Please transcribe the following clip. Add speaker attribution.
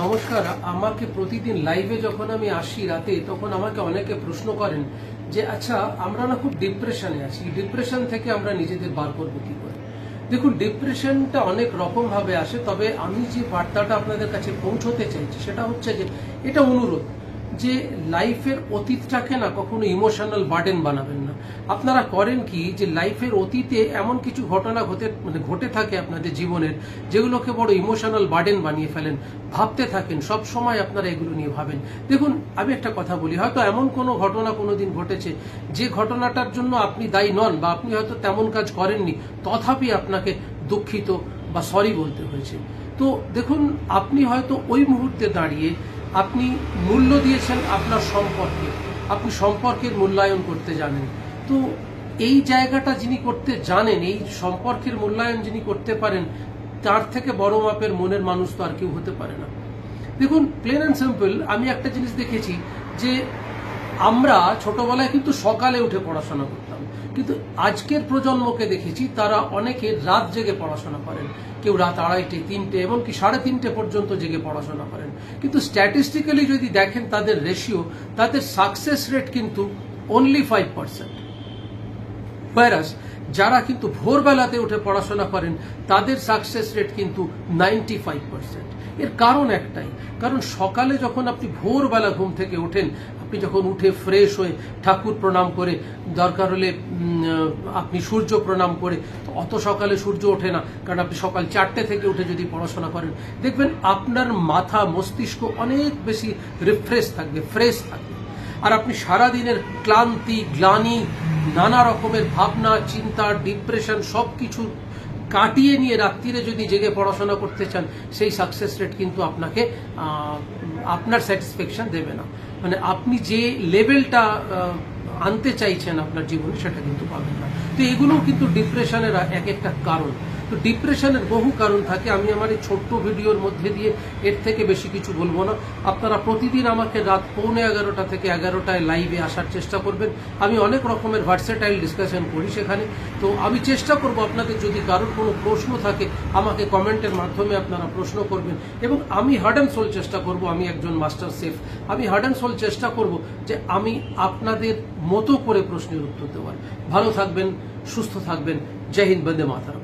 Speaker 1: নমস্কার। আমাকে প্রতিদিন লাইভে যখন আমি আসি রাতে, তখন আমাকে অনেকে প্রশ্ন করেন যে আচ্ছা, আমরা না খুব ডিপ্রেশনে আছি, ডিপ্রেশন থেকে আমরা নিজেদের বার করবো কি করে। দেখুন, ডিপ্রেশনটা অনেক রকম ভাবে আসে, তবে আমি যে বার্তাটা আপনাদের কাছে পৌঁছতে চাইছি সেটা হচ্ছে যে এটা অনুরোধ যে লাইফের অতীতটাকে না কখনো ইমোশনাল বার্ডেন বানাবেন না। আপনারা করেন কি যে লাইফের অতীতে এমন কিছু ঘটনা ঘটে থাকে আপনাদের জীবনের, যেগুলোকে বড় ইমোশনাল বার্ডেন বানিয়ে ফেলেন, ভাবতে থাকেন, সব সময় আপনারা এগুলো নিয়ে ভাবেন। দেখুন, আমি একটা কথা বলি, হয়তো এমন কোনো ঘটনা কোনোদিন ঘটেছে যে ঘটনাটার জন্য আপনি দায়ী নন বা আপনি হয়তো তেমন কাজ করেননি, তথাপি আপনাকে দুঃখিত বা সরি বলতে হয়েছে। তো দেখুন, আপনি হয়তো ওই মুহূর্তে দাঁড়িয়ে আপনি মূল্য দিয়েছেন আপনার সম্পর্কে, আপনি সম্পর্কের মূল্যায়ন করতে জানেন। তো এই জায়গাটা যিনি করতে জানেন, এই সম্পর্কের মূল্যায়ন যিনি করতে পারেন, তার থেকে বড় মাপের মনের মানুষ তো আর কেউ হতে পারে না। দেখুন, প্লেন অ্যান্ড সিম্পল, আমি একটা জিনিস দেখেছি যে আমরা ছোটবেলায় কিন্তু সকালে উঠে পড়াশোনা করতাম, কিন্তু আজকের প্রজন্মকে দেখেছি তারা অনেকে রাত জেগে পড়াশোনা করেন, কেউ রাত 2:30, 3টে, এমনকি 3:30 পর্যন্ত জেগে পড়াশোনা করেন। কিন্তু স্ট্যাটিস্টিক্যালি যদি দেখেন তাদের রেশিও, তাদের সাকসেস রেট কিন্তু অনলি 5%। ভাইরাস যারা কিন্তু ভোরবেলাতে উঠে পড়াশোনা করেন তাদের সাকসেস রেট কিন্তু 95%। এর কারণ একটাই, কারণ সকালে যখন আপনি ভোরবেলা ঘুম থেকে ওঠেন, আপনি যখন উঠে ফ্রেশ হয়ে ঠাকুর প্রণাম করে, দরকার হলে আপনি সূর্য প্রণাম করে, অত সকালে সূর্য ওঠে না, কারণ আপনি সকাল 4টে থেকে উঠে যদি পড়াশোনা করেন, দেখবেন আপনার মাথা মস্তিষ্ক অনেক বেশি রিফ্রেশ থাকবে, ফ্রেশ থাকবে। আর আপনি সারাদিনের ক্লান্তি, গ্লানি, নানা রকমের ভাবনা, চিন্তা, ডিপ্রেশন সবকিছু কাটিয়ে নিয়ে রাত্রিরে যদি জেগে পড়াশোনা করতে চান, সেই সাকসেস রেট কিন্তু আপনাকে আপনার স্যাটিসফ্যাকশন দেবে না। মানে আপনি যে লেভেলটা আনতে চাইছেন আপনার জীবনে, সেটা কিন্তু পাবেন না। তো এগুলোও কিন্তু ডিপ্রেশনের এক একটা কারণ। তো ডিপ্রেশনের বহু কারণ থাকে। আমি আমার এই ছোট্ট ভিডিওর মধ্যে দিয়ে এর থেকে বেশি কিছু বলবো না। আপনারা প্রতিদিন আমাকে রাত 11:15 থেকে 11টায় লাইভে আসার চেষ্টা করবেন। আমি অনেক রকমের ভার্সেটাইল ডিসকাশন করি সেখানে। তো আমি চেষ্টা করব, আপনাদের যদি কারোর কোনো প্রশ্ন থাকে আমাকে কমেন্টের মাধ্যমে আপনারা প্রশ্ন করবেন, এবং আমি হার্ট অ্যান্ড সোল চেষ্টা করব, আমি একজন মাস্টার শেফ, আমি হার্ট অ্যান্ড সোল চেষ্টা করব যে আমি আপনাদের মতো করে প্রশ্নের উত্তর দেওয়ার। ভালো থাকবেন, সুস্থ থাকবেন। জয় হিন্দ, বন্দে মাতরম।